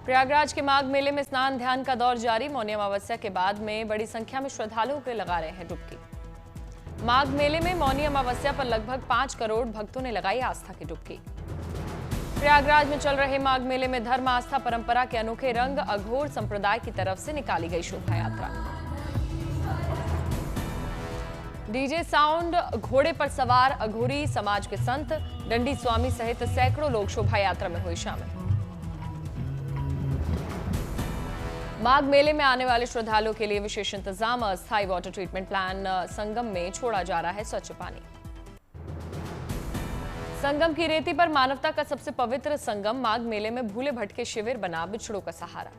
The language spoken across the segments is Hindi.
प्रयागराज के माघ मेले में स्नान ध्यान का दौर जारी। मौनी अमावस्या के बाद में बड़ी संख्या में श्रद्धालुओं के लगा रहे हैं डुबकी। माघ मेले में मौनी अमावस्या पर लगभग 5 करोड़ भक्तों ने लगाई आस्था की डुबकी। प्रयागराज में चल रहे माघ मेले में धर्म आस्था परंपरा के अनोखे रंग। अघोर संप्रदाय की तरफ से निकाली गई शोभा यात्रा। डीजे साउंड, घोड़े पर सवार अघोरी समाज के संत, डंडी स्वामी सहित सैकड़ों लोग शोभा यात्रा में हुए शामिल। माघ मेले में आने वाले श्रद्धालुओं के लिए विशेष इंतजाम। अस्थायी वाटर ट्रीटमेंट प्लान संगम में छोड़ा जा रहा है स्वच्छ पानी। संगम की रेती पर मानवता का सबसे पवित्र संगम माघ मेले में भूले भटके शिविर बना बिछड़ों का सहारा।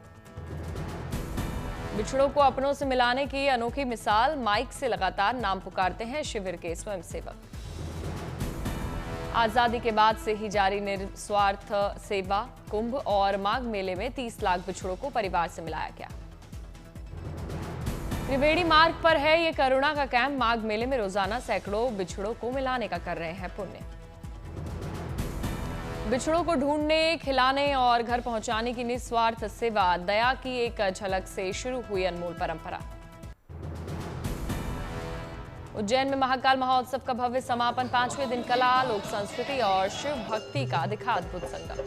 बिछड़ों को अपनों से मिलाने की अनोखी मिसाल। माइक से लगातार नाम पुकारते हैं शिविर के स्वयंसेवक। आजादी के बाद से ही जारी निस्वार्थ सेवा कुंभ और माघ मेले में 30 लाख बिछड़ों को परिवार से मिलाया गया। त्रिवेणी मार्ग पर है ये करुणा का कैंप। माघ मेले में रोजाना सैकड़ों बिछड़ों को मिलाने का कर रहे हैं पुण्य। बिछड़ों को ढूंढने, खिलाने और घर पहुंचाने की निस्वार्थ सेवा, दया की एक झलक से शुरू हुई अनमोल परंपरा। उज्जैन में महाकाल महोत्सव का भव्य समापन। 5वें दिन कला, लोक संस्कृति और शिव भक्ति का दिखा अद्भुत संगम।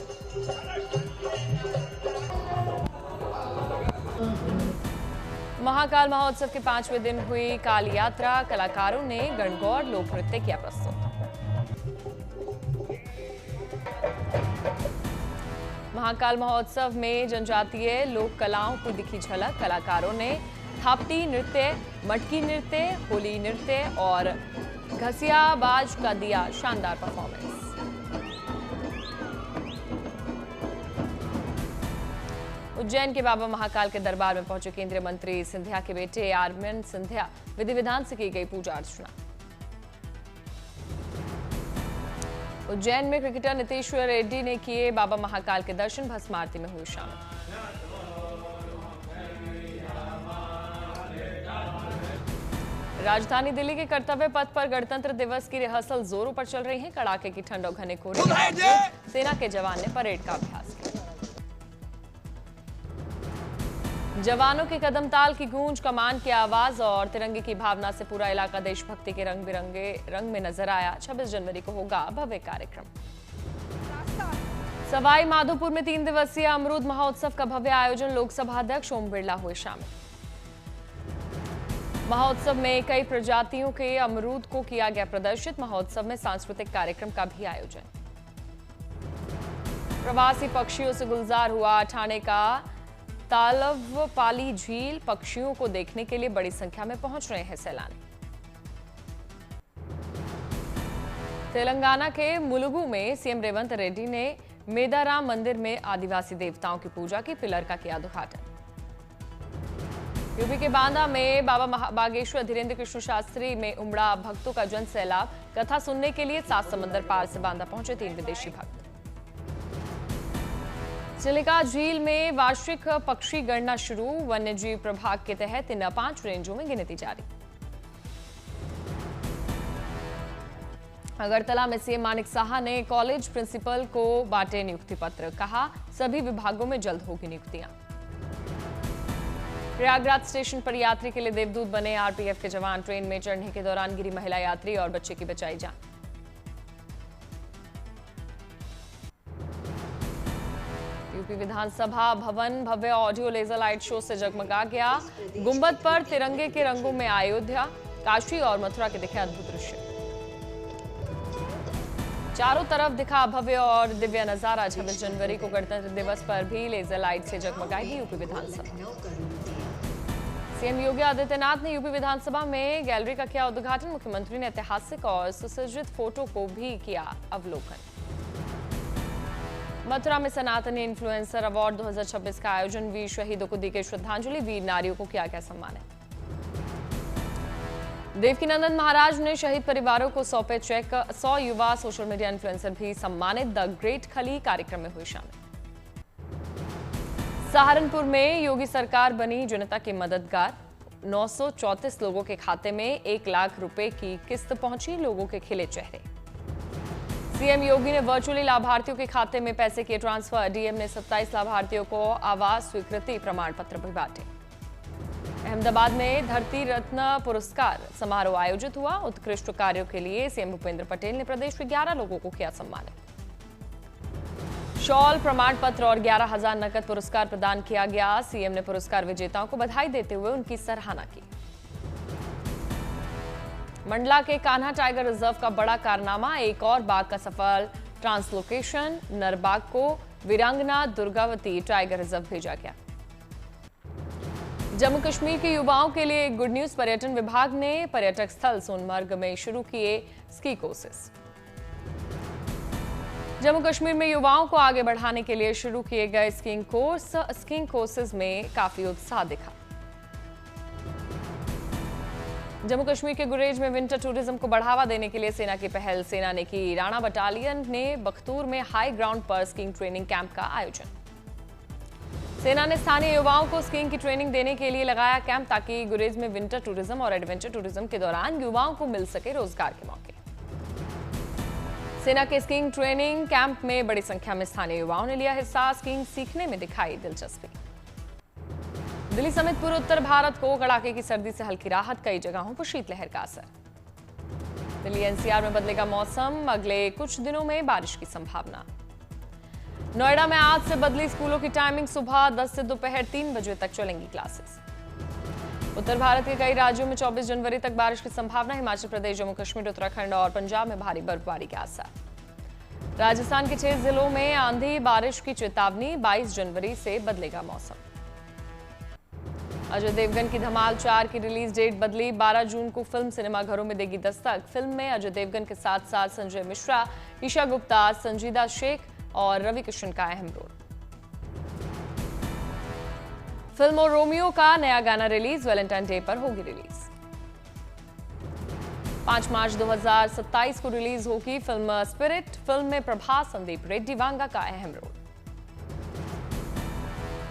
महाकाल महोत्सव के 5वें दिन हुई काल यात्रा। कलाकारों ने गणगौर लोक नृत्य किया प्रस्तुत। महाकाल महोत्सव में जनजातीय लोक कलाओं की दिखी झलक। कलाकारों ने थापटी नृत्य, मटकी नृत्य, होली नृत्य और घसियाबाज का दिया शानदार परफॉर्मेंस। उज्जैन के बाबा महाकाल के दरबार में पहुंचे केंद्रीय मंत्री सिंधिया के बेटे आर्यन सिंधिया। विधि विधान से की गई पूजा अर्चना। उज्जैन में क्रिकेटर नितेश्वर रेड्डी ने किए बाबा महाकाल के दर्शन। भस्म आरती में हुए शामिल। राजधानी दिल्ली के कर्तव्य पथ पर गणतंत्र दिवस की रिहर्सल जोरों पर चल रही है। कड़ाके की ठंड और घने कोहरे के बावजूद सेना के जवान ने परेड का अभ्यास किया। जवानों के कदम ताल की गूंज, कमान की आवाज और तिरंगे की भावना से पूरा इलाका देशभक्ति के रंग बिरंगे रंग में नजर आया। 26 जनवरी को होगा भव्य कार्यक्रम। सवाई माधोपुर में 3 दिवसीय अमरूद महोत्सव का भव्य आयोजन। लोकसभा अध्यक्ष ओम बिरला हुए शामिल। महोत्सव में कई प्रजातियों के अमरूद को किया गया प्रदर्शित। महोत्सव में सांस्कृतिक कार्यक्रम का भी आयोजन। प्रवासी पक्षियों से गुलजार हुआ ठाणे का तालवपाली झील। पक्षियों को देखने के लिए बड़ी संख्या में पहुंच रहे हैं सैलानी। तेलंगाना के मुलुगु में सीएम रेवंत रेड्डी ने मेदाराम मंदिर में आदिवासी देवताओं की पूजा की। पिलर का किया उद्घाटन। यूपी के बांदा में बाबा बागेश्वर धीरेन्द्र कृष्ण शास्त्री में उमड़ा भक्तों का जन सैलाब। कथा सुनने के लिए 7 समंदर पार से बांदा पहुंचे 3 विदेशी भक्त। चिलिका झील में वार्षिक पक्षी गणना शुरू। वन्यजीव प्रभाग के तहत इन 5 रेंजों में गिनती जारी। अगरतला में सीएम मानिक साहा ने कॉलेज प्रिंसिपल को बांटे नियुक्ति पत्र। कहा सभी विभागों में जल्द होगी नियुक्तियां। प्रयागराज स्टेशन पर यात्री के लिए देवदूत बने आरपीएफ के जवान। ट्रेन में चढ़ने के दौरान गिरी महिला यात्री और बच्चे की बचाई जान। यूपी विधानसभा भवन भव्य ऑडियो लेजर लाइट शो से जगमगा गया। गुंबद पर तिरंगे के रंगों में अयोध्या, काशी और मथुरा के दिखे अद्भुत दृश्य। चारों तरफ दिखा भव्य और दिव्य नजारा। 26 जनवरी को गणतंत्र दिवस पर भी लेजर लाइट से जगमगाएगी यूपी विधानसभा। सीएम योगी आदित्यनाथ ने यूपी विधानसभा में गैलरी का किया उद्घाटन। मुख्यमंत्री ने ऐतिहासिक और सुसज्जित फोटो को भी किया अवलोकन। मथुरा में सनातनी इन्फ्लुएंसर अवार्ड 2026 का आयोजन। वीर शहीदों को दी गई श्रद्धांजलि। वीर नारियों को किया गया सम्मानित। देवकीनंदन महाराज ने शहीद परिवारों को सौंपे चेक। 100 युवा सोशल मीडिया इन्फ्लुएंसर भी सम्मानित। द ग्रेट खली कार्यक्रम में हुए शामिल। सहारनपुर में योगी सरकार बनी जनता की मददगार। 934 लोगों के खाते में 1 लाख रुपए की किस्त पहुंची। लोगों के खिले चेहरे। सीएम योगी ने वर्चुअली लाभार्थियों के खाते में पैसे किए ट्रांसफर। डीएम ने 27 लाभार्थियों को आवास स्वीकृति प्रमाण पत्र भी बांटे। अहमदाबाद में धरती रत्न पुरस्कार समारोह आयोजित हुआ। उत्कृष्ट कार्यों के लिए सीएम भूपेंद्र पटेल ने प्रदेश के 11 लोगों को किया सम्मानित। शॉल, प्रमाण पत्र और 11,000 नकद पुरस्कार प्रदान किया गया। सीएम ने पुरस्कार विजेताओं को बधाई देते हुए उनकी सराहना की। मंडला के कान्हा टाइगर रिजर्व का बड़ा कारनामा, एक और बाघ का सफल ट्रांसलोकेशन। नर बाघ को वीरांगना दुर्गावती टाइगर रिजर्व भेजा गया। जम्मू कश्मीर के युवाओं के लिए एक गुड न्यूज, पर्यटन विभाग ने पर्यटक स्थल सोनमर्ग में शुरू किए स्की कोर्सेस। जम्मू कश्मीर में युवाओं को आगे बढ़ाने के लिए शुरू किए गए स्कीइंग कोर्सेज में काफी उत्साह दिखा। जम्मू कश्मीर के गुरेज में विंटर टूरिज्म को बढ़ावा देने के लिए सेना की पहल। सेना ने की। राणा बटालियन ने बख्तूर में हाई ग्राउंड पर स्कीइंग ट्रेनिंग कैंप का आयोजन। सेना ने स्थानीय युवाओं को स्कीइंग की ट्रेनिंग देने के लिए लगाया कैंप, ताकि गुरेज में विंटर टूरिज्म और एडवेंचर टूरिज्म के दौरान युवाओं को मिल सके रोजगार के मौके। सेना के स्कीइंग ट्रेनिंग कैंप में बड़ी संख्या में स्थानीय युवाओं ने लिया हिस्सा। स्कीइंग सीखने में दिखाई दिलचस्पी। दिल्ली समेत पूरे उत्तर भारत को कड़ाके की सर्दी से हल्की राहत, कई जगहों पर शीतलहर का असर। दिल्ली एनसीआर में बदलेगा मौसम, अगले कुछ दिनों में बारिश की संभावना। नोएडा में आज से बदली स्कूलों की टाइमिंग, सुबह 10 से दोपहर 3 बजे तक चलेंगी क्लासेस। उत्तर भारत के कई राज्यों में 24 जनवरी तक बारिश की संभावना। हिमाचल प्रदेश, जम्मू कश्मीर, उत्तराखंड और पंजाब में भारी बर्फबारी के आसार। राजस्थान के 6 जिलों में आंधी बारिश की चेतावनी। 22 जनवरी से बदलेगा मौसम। अजय देवगन की धमाल 4 की रिलीज डेट बदली। 12 जून को फिल्म सिनेमाघरों में देगी दस्तक। फिल्म में अजय देवगन के साथ साथ संजय मिश्रा, ईशा गुप्ता, संजीदा शेख और रवि किशन का अहम रोल। फिल्म और रोमियो का नया गाना रिलीज, वैलेंटाइन डे पर होगी रिलीज। 5 मार्च 2027 को रिलीज होगी फिल्म स्पिरिट। फिल्म में प्रभास, संदीप रेड्डी वांगा का अहम रोल।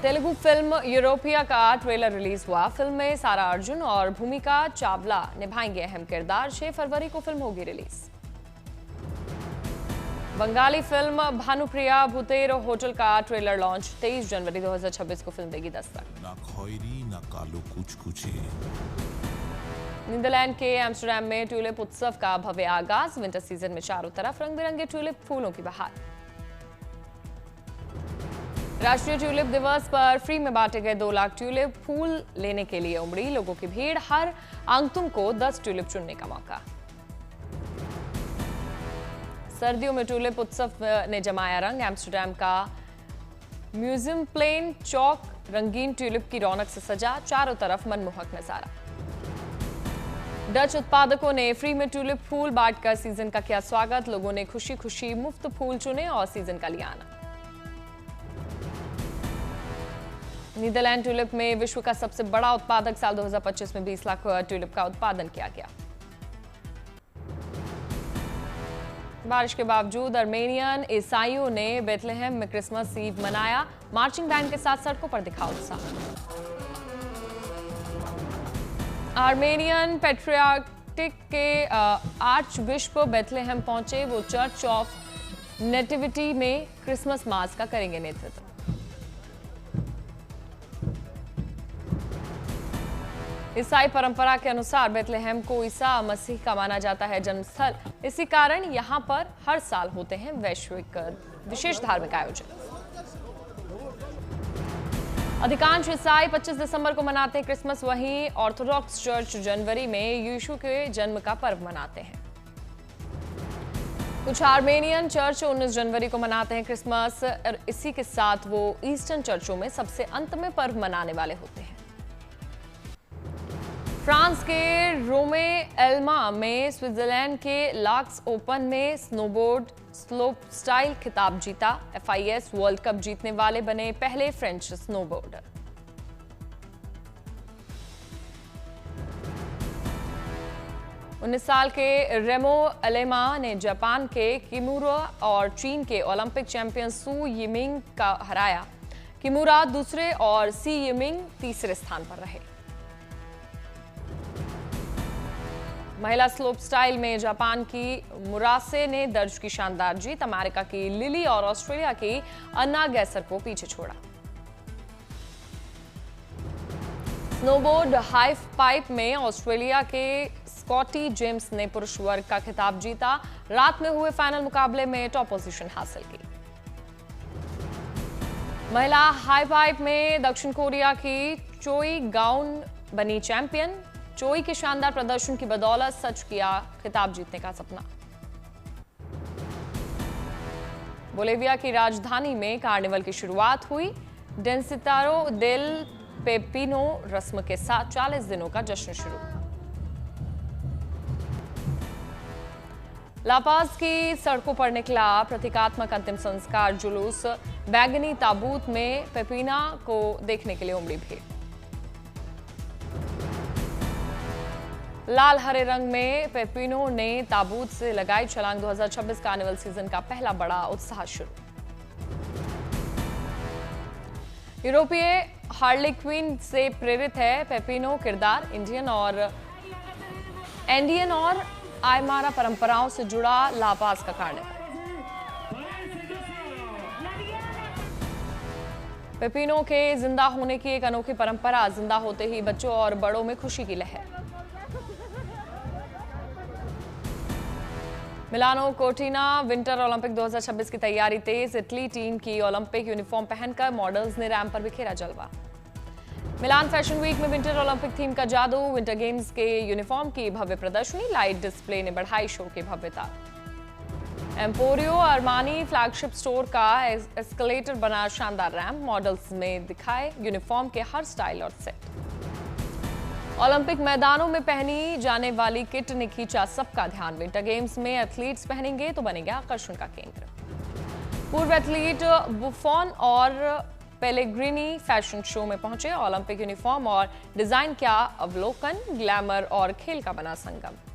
तेलुगु फिल्म यूरोपिया का ट्रेलर रिलीज हुआ। फिल्म में सारा अर्जुन और भूमिका चावला निभाएंगे अहम किरदार। 6 फरवरी को फिल्म होगी release. Bengali film Bhanupriya Bhooter hotel का ट्रेलर लॉन्च। 23 जनवरी 2026 को फिल्म देगी दस्तक। ना खैरी ना कालो कुछ नीदरलैंड के एम्स्टरडैम में ट्यूलिप उत्सव का भव्य आगाज। विंटर सीजन में चारों तरफ रंग बिरंगे ट्यूलिप फूलों की बहार। राष्ट्रीय ट्यूलिप दिवस पर फ्री में बांटे गए 2 लाख ट्यूलिप। फूल लेने के लिए उमड़ी लोगों की भीड़। हर आंगतुम को 10 ट्यूलिप चुनने का मौका। सर्दियों में ट्यूलिप उत्सव ने जमाया रंग। एम्स्टरडैम का म्यूजियम प्लेन चौक रंगीन ट्यूलिप की रौनक से सजा। चारों तरफ मनमोहक नजारा। डच उत्पादकों ने फ्री में ट्यूलिप फूल बांटकर सीजन का किया स्वागत। लोगों ने खुशी खुशी मुफ्त फूल चुने और सीजन का लिया आनंद। नीदरलैंड ट्यूलिप में विश्व का सबसे बड़ा उत्पादक। साल 2025 में 20 लाख ट्यूलिप का उत्पादन किया गया। बारिश के बावजूद आर्मेनियन ईसाइयों ने बेथलेहम में क्रिसमस ईव मनाया। मार्चिंग बैंड के साथ सड़कों पर दिखा उत्साह। आर्मेनियन पैट्रियार्किक के आर्च बिशप बेथलेहम पहुंचे। वो चर्च ऑफ नेटिविटी में क्रिसमस मास का करेंगे नेतृत्व। ईसाई परंपरा के अनुसार बेथलेहम को ईसा मसीह का माना जाता है जन्मस्थल। इसी कारण यहां पर हर साल होते हैं विशेष धार्मिक आयोजन। अधिकांश ईसाई 25 दिसंबर को मनाते हैं क्रिसमस। वहीं ऑर्थोडॉक्स चर्च जनवरी में यीशु के जन्म का पर्व मनाते हैं। कुछ आर्मेनियन चर्च 19 जनवरी को मनाते हैं क्रिसमस। इसी के साथ वो ईस्टर्न चर्चों में सबसे अंत में पर्व मनाने वाले होते हैं। फ्रांस के रोमे एल्मा में स्विट्जरलैंड के लाक्स ओपन में स्नोबोर्ड स्लोप स्टाइल खिताब जीता। FIS वर्ल्ड कप जीतने वाले बने पहले फ्रेंच स्नोबोर्डर। उन्नीस साल के रेमो एलेमा ने जापान के किमुरा और चीन के ओलंपिक चैंपियन सू यिमिंग का हराया। किमुरा दूसरे और सी यिमिंग तीसरे स्थान पर रहे। महिला स्लोप स्टाइल में जापान की मुरासे ने दर्ज की शानदार जीत, अमेरिका की लिली और ऑस्ट्रेलिया की अन्ना गैसर को पीछे छोड़ा। स्नोबोर्ड हाइफ पाइप में ऑस्ट्रेलिया के स्कॉटी जेम्स ने पुरुष वर्ग का खिताब जीता, रात में हुए फाइनल मुकाबले में टॉप पोजीशन हासिल की। महिला हाई पाइप में दक्षिण कोरिया की चोई गाउन बनी चैंपियन, चोई के शानदार प्रदर्शन की बदौलत सच किया खिताब जीतने का सपना। बोलिविया की राजधानी में कार्निवल की शुरुआत हुई, डेंसिटारो डेल पेपिनो रस्म के साथ 40 दिनों का जश्न शुरू। लापाज की सड़कों पर निकला प्रतीकात्मक अंतिम संस्कार जुलूस, बैगनी ताबूत में पेपिना को देखने के लिए उमड़ी भीड़। लाल हरे रंग में पेपिनो ने ताबूत से लगाई छलांग, 2026 कार्निवल सीजन का पहला बड़ा उत्साह शुरू। यूरोपीय हार्ले क्वीन से प्रेरित है पेपिनो किरदार, इंडियन और आयमारा परंपराओं से जुड़ा लापाज का कार्निवल। पेपिनो के जिंदा होने की एक अनोखी परंपरा, जिंदा होते ही बच्चों और बड़ों में खुशी की लहर। मिलानो कोर्टिना विंटर ओलंपिक 2026 की तैयारी तेज, इटली टीम की ओलंपिक यूनिफॉर्म पहनकर मॉडल्स ने रैंप पर बिखेरा जलवा। मिलान फैशन वीक में विंटर ओलंपिक थीम का जादू, विंटर गेम्स के यूनिफॉर्म की भव्य प्रदर्शनी, लाइट डिस्प्ले ने बढ़ाई शो की भव्यता। एम्पोरियो अरमानी फ्लैगशिप स्टोर का एस्केलेटर बना शानदार रैंप, मॉडल्स में दिखाए यूनिफॉर्म के हर स्टाइल और सेट। ओलंपिक मैदानों में पहनी जाने वाली किट ने खींचा सबका ध्यान, विंटर गेम्स में एथलीट्स पहनेंगे तो बनेंगे आकर्षण का केंद्र। पूर्व एथलीट बुफॉन और पेलेग्रिनी फैशन शो में पहुंचे, ओलंपिक यूनिफॉर्म और डिजाइन क्या अवलोकन, ग्लैमर और खेल का बना संगम।